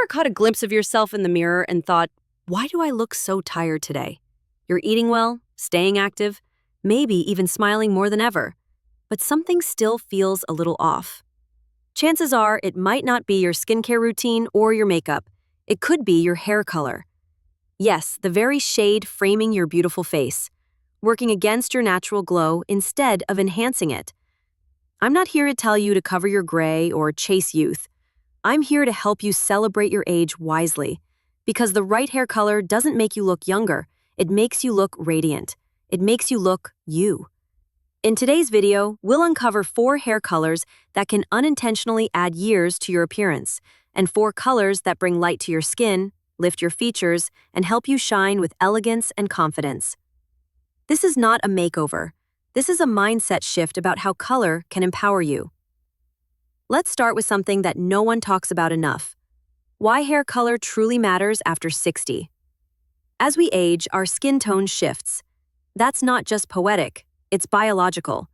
ever caught a glimpse of yourself in the mirror and thought, why do I look so tired today? You're eating well, staying active, maybe even smiling more than ever, but something still feels a little off. Chances are it might not be your skincare routine or your makeup. It could be your hair color. Yes, the very shade framing your beautiful face, working against your natural glow instead of enhancing it. I'm not here to tell you to cover your gray or chase youth. I'm here to help you celebrate your age wisely, because the right hair color doesn't make you look younger, it makes you look radiant. It makes you look you. In today's video, we'll uncover 4 hair colors that can unintentionally add years to your appearance, and 4 colors that bring light to your skin, lift your features, and help you shine with elegance and confidence. This is not a makeover. This is a mindset shift about how color can empower you. Let's start with something that no one talks about enough: why hair color truly matters after 60. As we age, our skin tone shifts. That's not just poetic, it's biological.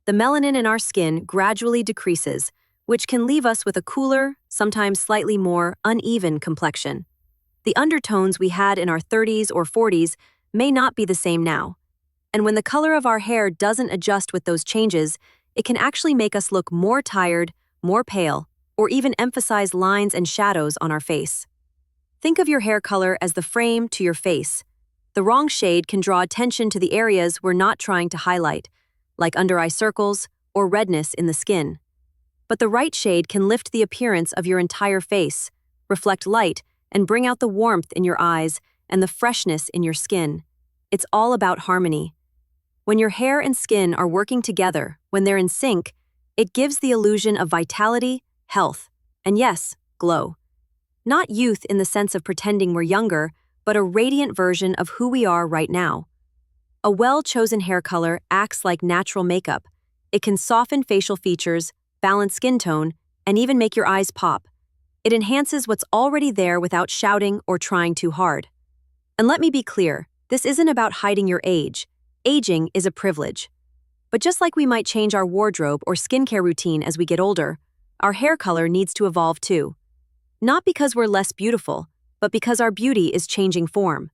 The melanin in our skin gradually decreases, which can leave us with a cooler, sometimes slightly more uneven complexion. The undertones we had in our 30s or 40s may not be the same now. And when the color of our hair doesn't adjust with those changes, it can actually make us look more tired, more pale, or even emphasize lines and shadows on our face. Think of your hair color as the frame to your face. The wrong shade can draw attention to the areas we're not trying to highlight, like under-eye circles or redness in the skin. But the right shade can lift the appearance of your entire face, reflect light, and bring out the warmth in your eyes and the freshness in your skin. It's all about harmony. When your hair and skin are working together, when they're in sync, it gives the illusion of vitality, health, and yes, glow. Not youth in the sense of pretending we're younger, but a radiant version of who we are right now. A well-chosen hair color acts like natural makeup. It can soften facial features, balance skin tone, and even make your eyes pop. It enhances what's already there without shouting or trying too hard. And let me be clear, this isn't about hiding your age. Aging is a privilege. But just like we might change our wardrobe or skincare routine as we get older, our hair color needs to evolve too. Not because we're less beautiful, but because our beauty is changing form.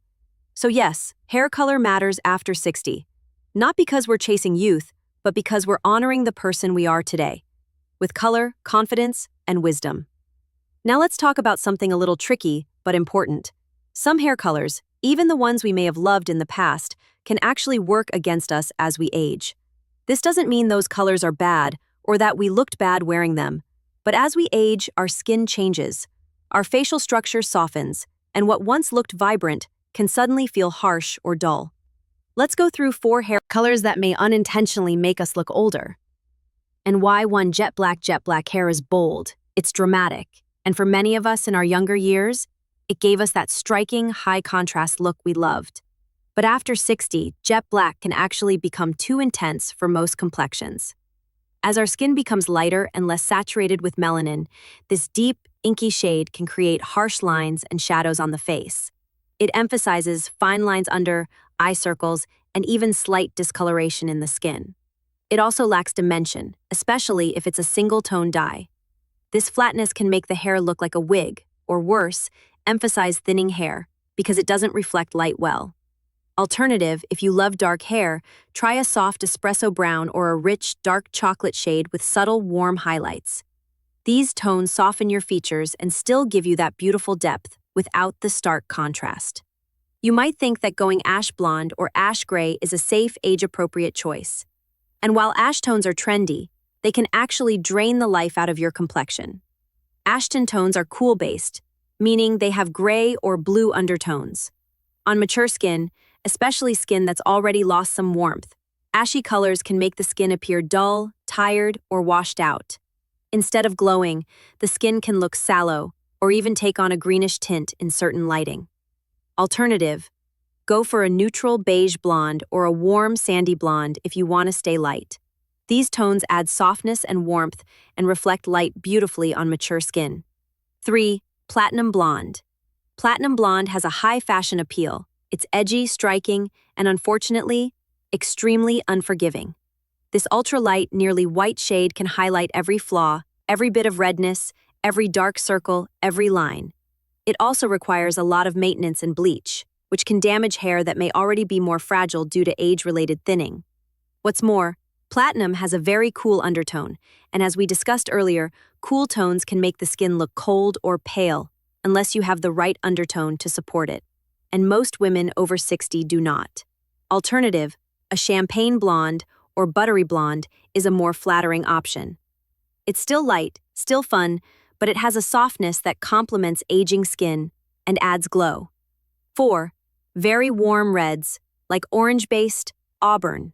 So yes, hair color matters after 60. Not because we're chasing youth, but because we're honoring the person we are today, with color, confidence, and wisdom. Now let's talk about something a little tricky, but important. Some hair colors, even the ones we may have loved in the past, can actually work against us as we age. This doesn't mean those colors are bad or that we looked bad wearing them, but as we age, our skin changes. Our facial structure softens, and what once looked vibrant can suddenly feel harsh or dull. Let's go through 4 hair colors that may unintentionally make us look older. And why one jet black hair is bold, it's dramatic, and for many of us in our younger years, it gave us that striking, high-contrast look we loved. But after 60, jet black can actually become too intense for most complexions. As our skin becomes lighter and less saturated with melanin, this deep, inky shade can create harsh lines and shadows on the face. It emphasizes fine lines under, eye circles, and even slight discoloration in the skin. It also lacks dimension, especially if it's a single-tone dye. This flatness can make the hair look like a wig, or worse, emphasize thinning hair, because it doesn't reflect light well. Alternative, if you love dark hair, try a soft espresso brown or a rich, dark chocolate shade with subtle, warm highlights. These tones soften your features and still give you that beautiful depth without the stark contrast. You might think that going ash blonde or ash gray is a safe, age-appropriate choice. And while ash tones are trendy, they can actually drain the life out of your complexion. Ashton tones are cool-based, meaning they have gray or blue undertones. On mature skin, especially skin that's already lost some warmth, ashy colors can make the skin appear dull, tired, or washed out. Instead of glowing, the skin can look sallow or even take on a greenish tint in certain lighting. Alternative, go for a neutral beige blonde or a warm sandy blonde if you want to stay light. These tones add softness and warmth and reflect light beautifully on mature skin. 3. Platinum blonde. Platinum blonde has a high fashion appeal. It's edgy, striking, and unfortunately, extremely unforgiving. This ultra-light, nearly white shade can highlight every flaw, every bit of redness, every dark circle, every line. It also requires a lot of maintenance and bleach, which can damage hair that may already be more fragile due to age-related thinning. What's more, platinum has a very cool undertone, and as we discussed earlier, cool tones can make the skin look cold or pale unless you have the right undertone to support it. And most women over 60 do not. Alternative, a champagne blonde or buttery blonde is a more flattering option. It's still light, still fun, but it has a softness that complements aging skin and adds glow. 4. Very warm reds, like orange-based, auburn.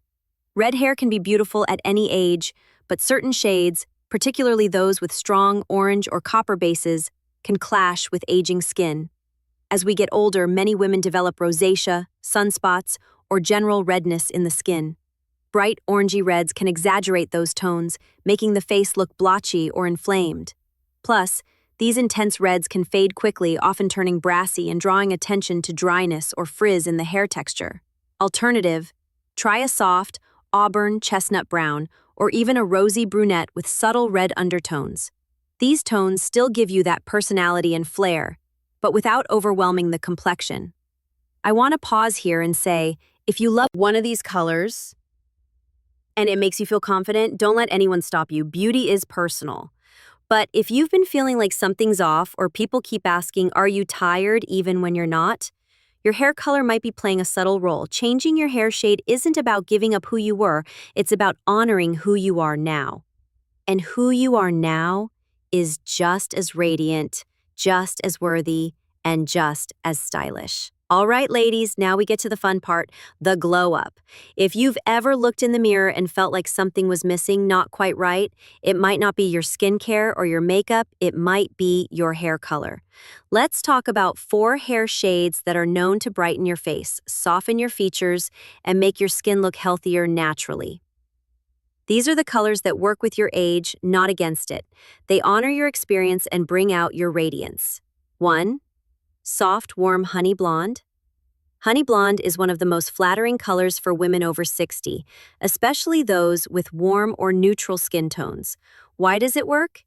Red hair can be beautiful at any age, but certain shades, particularly those with strong orange or copper bases, can clash with aging skin. As we get older, many women develop rosacea, sunspots, or general redness in the skin. Bright orangey reds can exaggerate those tones, making the face look blotchy or inflamed. Plus, these intense reds can fade quickly, often turning brassy and drawing attention to dryness or frizz in the hair texture. Alternative, try a soft, auburn chestnut brown, or even a rosy brunette with subtle red undertones. These tones still give you that personality and flair, but without overwhelming the complexion. I want to pause here and say, if you love one of these colors and it makes you feel confident, don't let anyone stop you. Beauty is personal. But if you've been feeling like something's off or people keep asking, are you tired even when you're not? Your hair color might be playing a subtle role. Changing your hair shade isn't about giving up who you were, it's about honoring who you are now. And who you are now is just as radiant, just as worthy, and just as stylish. All right, ladies, now we get to the fun part, the glow up. If you've ever looked in the mirror and felt like something was missing, not quite right, it might not be your skincare or your makeup, it might be your hair color. Let's talk about 4 hair shades that are known to brighten your face, soften your features, and make your skin look healthier naturally. These are the colors that work with your age, not against it. They honor your experience and bring out your radiance. 1. Soft, warm honey blonde. Honey blonde is one of the most flattering colors for women over 60, especially those with warm or neutral skin tones. Why does it work?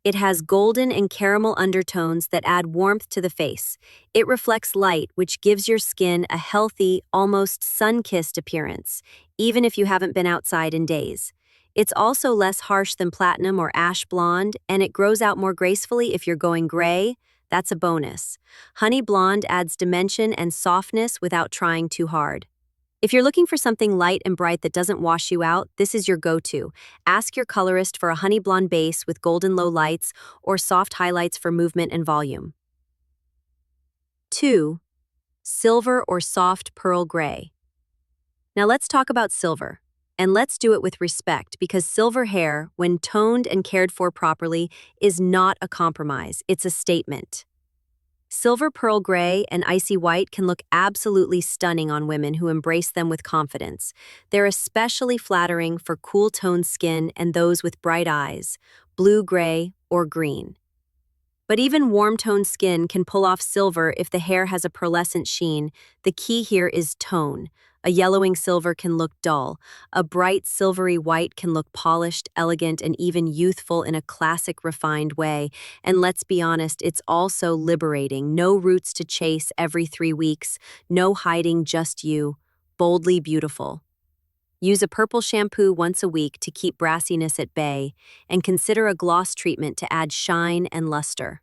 It has golden and caramel undertones that add warmth to the face. It reflects light, which gives your skin a healthy, almost sun-kissed appearance, even if you haven't been outside in days. It's also less harsh than platinum or ash blonde, and it grows out more gracefully if you're going gray. That's a bonus. Honey blonde adds dimension and softness without trying too hard. If you're looking for something light and bright that doesn't wash you out, this is your go-to. Ask your colorist for a honey blonde base with golden low lights or soft highlights for movement and volume. 2. Silver or soft pearl gray. Now let's talk about silver. And let's do it with respect, because silver hair, when toned and cared for properly, is not a compromise, it's a statement. Silver pearl gray and icy white can look absolutely stunning on women who embrace them with confidence. They're especially flattering for cool-toned skin and those with bright eyes, blue, gray, or green. But even warm-toned skin can pull off silver if the hair has a pearlescent sheen. The key here is tone. A yellowing silver can look dull. A bright silvery white can look polished, elegant, and even youthful in a classic, refined way. And let's be honest, it's also liberating. No roots to chase every 3 weeks. No hiding, just you. Boldly beautiful. Use a purple shampoo once a week to keep brassiness at bay, and consider a gloss treatment to add shine and luster.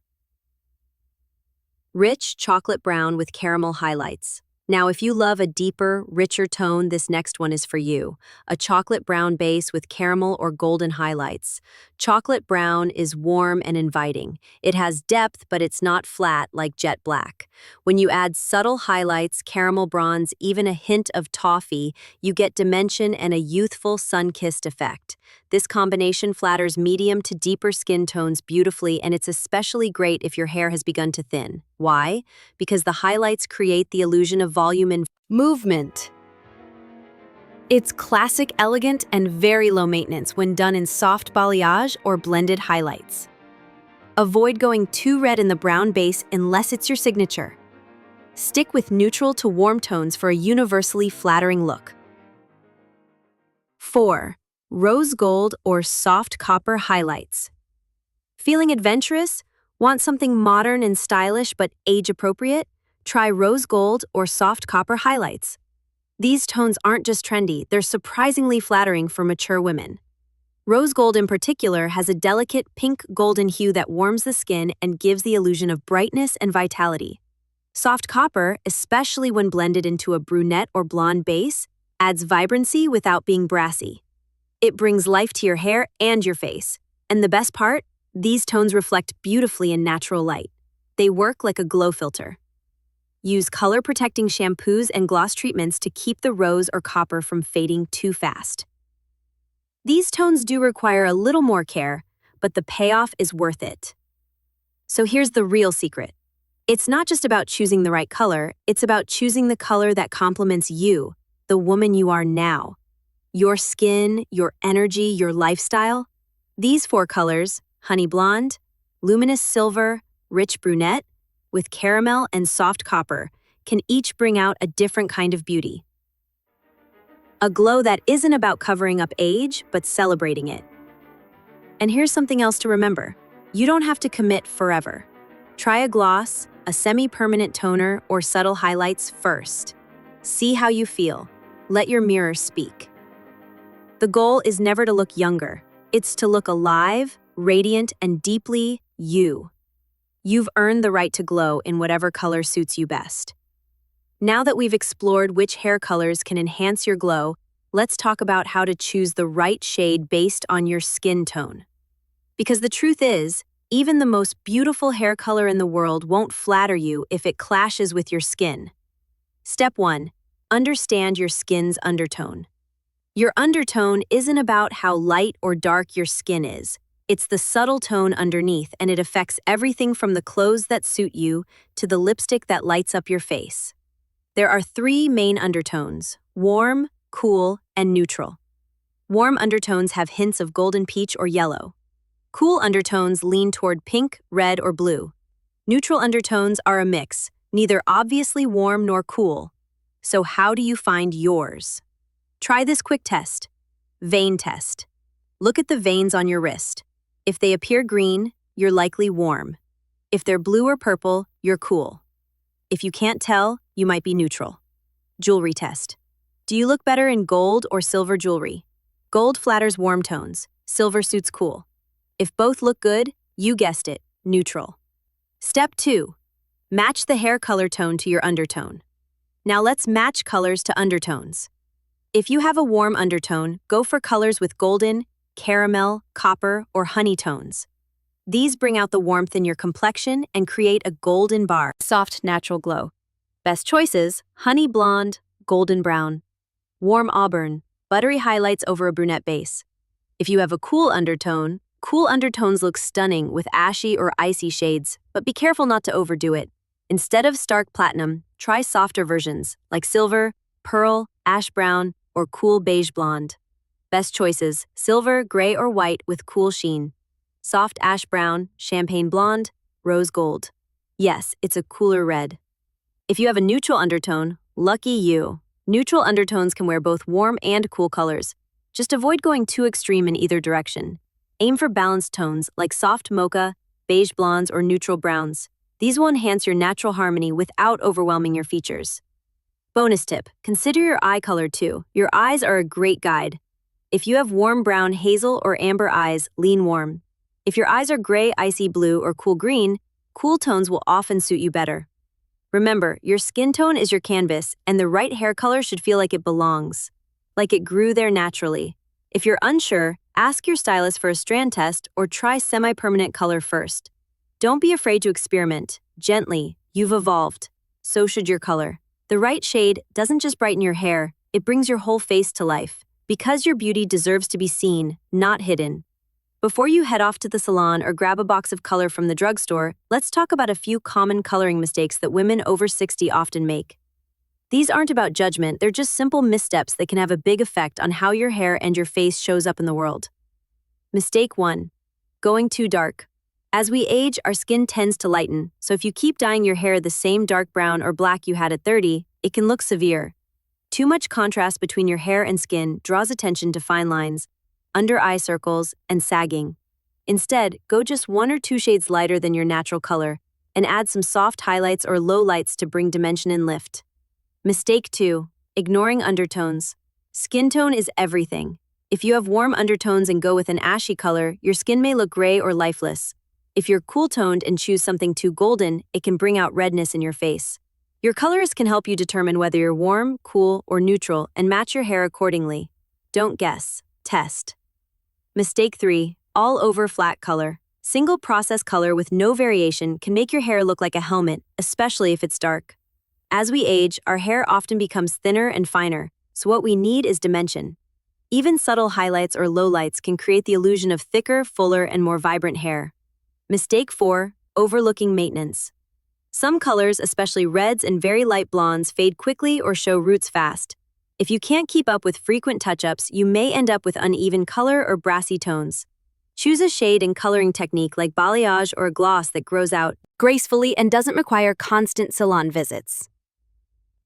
Rich chocolate brown with caramel highlights. Now, if you love a deeper, richer tone, this next one is for you. A chocolate brown base with caramel or golden highlights. Chocolate brown is warm and inviting. It has depth, but it's not flat like jet black. When you add subtle highlights, caramel bronze, even a hint of toffee, you get dimension and a youthful, sun-kissed effect. This combination flatters medium to deeper skin tones beautifully, and it's especially great if your hair has begun to thin. Why? Because the highlights create the illusion of volume and movement. It's classic, elegant, and very low maintenance when done in soft balayage or blended highlights. Avoid going too red in the brown base unless it's your signature. Stick with neutral to warm tones for a universally flattering look. 4. Rose gold or soft copper highlights. Feeling adventurous? Want something modern and stylish but age-appropriate? Try rose gold or soft copper highlights. These tones aren't just trendy, they're surprisingly flattering for mature women. Rose gold in particular has a delicate pink golden hue that warms the skin and gives the illusion of brightness and vitality. Soft copper, especially when blended into a brunette or blonde base, adds vibrancy without being brassy. It brings life to your hair and your face. And the best part? These tones reflect beautifully in natural light. They work like a glow filter. Use color-protecting shampoos and gloss treatments to keep the rose or copper from fading too fast. These tones do require a little more care, but the payoff is worth it. So here's the real secret. It's not just about choosing the right color, it's about choosing the color that complements you, the woman you are now. Your skin, your energy, your lifestyle. These 4 colors, honey blonde, luminous silver, rich brunette, with caramel and soft copper, can each bring out a different kind of beauty. A glow that isn't about covering up age, but celebrating it. And here's something else to remember. You don't have to commit forever. Try a gloss, a semi-permanent toner, or subtle highlights first. See how you feel. Let your mirror speak. The goal is never to look younger. It's to look alive, radiant, and deeply you. You've earned the right to glow in whatever color suits you best. Now that we've explored which hair colors can enhance your glow, let's talk about how to choose the right shade based on your skin tone. Because the truth is, even the most beautiful hair color in the world won't flatter you if it clashes with your skin. Step 1. Understand your skin's undertone. Your undertone isn't about how light or dark your skin is. It's the subtle tone underneath, and it affects everything from the clothes that suit you to the lipstick that lights up your face. There are 3 main undertones: warm, cool, and neutral. Warm undertones have hints of golden peach or yellow. Cool undertones lean toward pink, red, or blue. Neutral undertones are a mix, neither obviously warm nor cool. So how do you find yours? Try this quick test. Vein test. Look at the veins on your wrist. If they appear green, you're likely warm. If they're blue or purple, you're cool. If you can't tell, you might be neutral. Jewelry test. Do you look better in gold or silver jewelry? Gold flatters warm tones. Silver suits cool. If both look good, you guessed it, neutral. Step 2. Match the hair color tone to your undertone. Now let's match colors to undertones. If you have a warm undertone, go for colors with golden, caramel, copper, or honey tones. These bring out the warmth in your complexion and create a golden bar. Soft, natural glow. Best choices: honey blonde, golden brown, warm auburn, buttery highlights over a brunette base. If you have a cool undertones look stunning with ashy or icy shades, but be careful not to overdo it. Instead of stark platinum, try softer versions like silver, pearl, ash brown, or cool beige blonde. Best choices: silver, gray, or white with cool sheen. Soft ash brown, champagne blonde, rose gold. Yes, it's a cooler red. If you have a neutral undertone, lucky you. Neutral undertones can wear both warm and cool colors. Just avoid going too extreme in either direction. Aim for balanced tones like soft mocha, beige blondes, or neutral browns. These will enhance your natural harmony without overwhelming your features. Bonus tip: consider your eye color too. Your eyes are a great guide. If you have warm brown, hazel, or amber eyes, lean warm. If your eyes are gray, icy blue, or cool green, cool tones will often suit you better. Remember, your skin tone is your canvas, and the right hair color should feel like it belongs, like it grew there naturally. If you're unsure, ask your stylist for a strand test or try semi-permanent color first. Don't be afraid to experiment. Gently, you've evolved. So should your color. The right shade doesn't just brighten your hair, it brings your whole face to life. Because your beauty deserves to be seen, not hidden. Before you head off to the salon or grab a box of color from the drugstore, let's talk about a few common coloring mistakes that women over 60 often make. These aren't about judgment, they're just simple missteps that can have a big effect on how your hair and your face shows up in the world. Mistake 1. Going too dark. As we age, our skin tends to lighten, so if you keep dyeing your hair the same dark brown or black you had at 30, it can look severe. Too much contrast between your hair and skin draws attention to fine lines, under eye circles, and sagging. Instead, go just 1 or 2 shades lighter than your natural color and add some soft highlights or low lights to bring dimension and lift. Mistake 2. Ignoring undertones. Skin tone is everything. If you have warm undertones and go with an ashy color, your skin may look gray or lifeless. If you're cool-toned and choose something too golden, it can bring out redness in your face. Your colorist can help you determine whether you're warm, cool, or neutral and match your hair accordingly. Don't guess, test. Mistake 3. All-over flat color. Single process color with no variation can make your hair look like a helmet, especially if it's dark. As we age, our hair often becomes thinner and finer, so what we need is dimension. Even subtle highlights or lowlights can create the illusion of thicker, fuller, and more vibrant hair. Mistake 4. Overlooking maintenance. Some colors, especially reds and very light blondes, fade quickly or show roots fast. If you can't keep up with frequent touch-ups, you may end up with uneven color or brassy tones. Choose a shade and coloring technique like balayage or a gloss that grows out gracefully and doesn't require constant salon visits.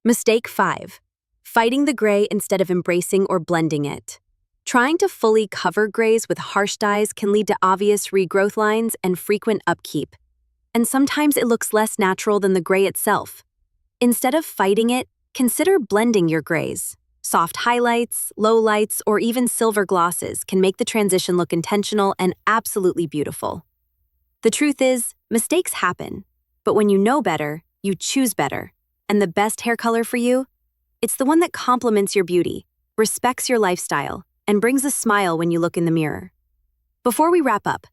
Mistake 5. Fighting the gray instead of embracing or blending it. Trying to fully cover grays with harsh dyes can lead to obvious regrowth lines and frequent upkeep. And sometimes it looks less natural than the gray itself. Instead of fighting it, consider blending your grays. Soft highlights, lowlights, or even silver glosses can make the transition look intentional and absolutely beautiful. The truth is, mistakes happen, but when you know better, you choose better. And the best hair color for you? It's the one that complements your beauty, respects your lifestyle, and brings a smile when you look in the mirror. Before we wrap up,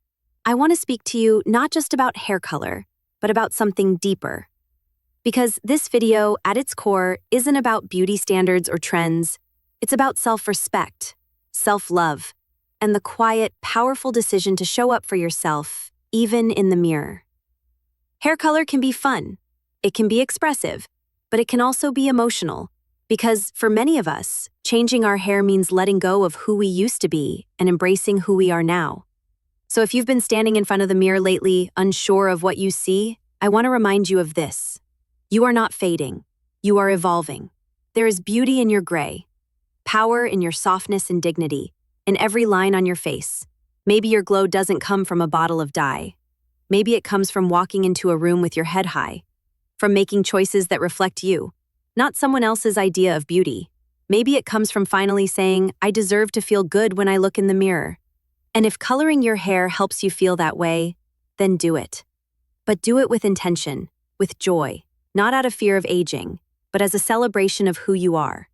I want to speak to you not just about hair color, but about something deeper. Because this video, at its core, isn't about beauty standards or trends. It's about self-respect, self-love, and the quiet, powerful decision to show up for yourself, even in the mirror. Hair color can be fun. It can be expressive, but it can also be emotional. Because for many of us, changing our hair means letting go of who we used to be and embracing who we are now. So if you've been standing in front of the mirror lately, unsure of what you see, I want to remind you of this. You are not fading. You are evolving. There is beauty in your gray, power in your softness and dignity, in every line on your face. Maybe your glow doesn't come from a bottle of dye. Maybe it comes from walking into a room with your head high, from making choices that reflect you, not someone else's idea of beauty. Maybe it comes from finally saying, I deserve to feel good when I look in the mirror. And if coloring your hair helps you feel that way, then do it. But do it with intention, with joy, not out of fear of aging, but as a celebration of who you are.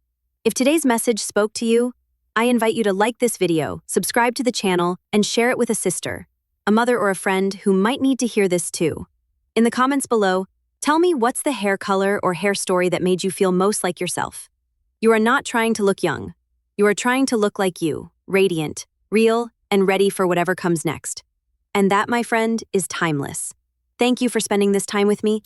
If today's message spoke to you, I invite you to like this video, subscribe to the channel, and share it with a sister, a mother or a friend who might need to hear this too. In the comments below, tell me what's the hair color or hair story that made you feel most like yourself. You are not trying to look young. You are trying to look like you, radiant, real, and ready for whatever comes next. And that, my friend, is timeless. Thank you for spending this time with me.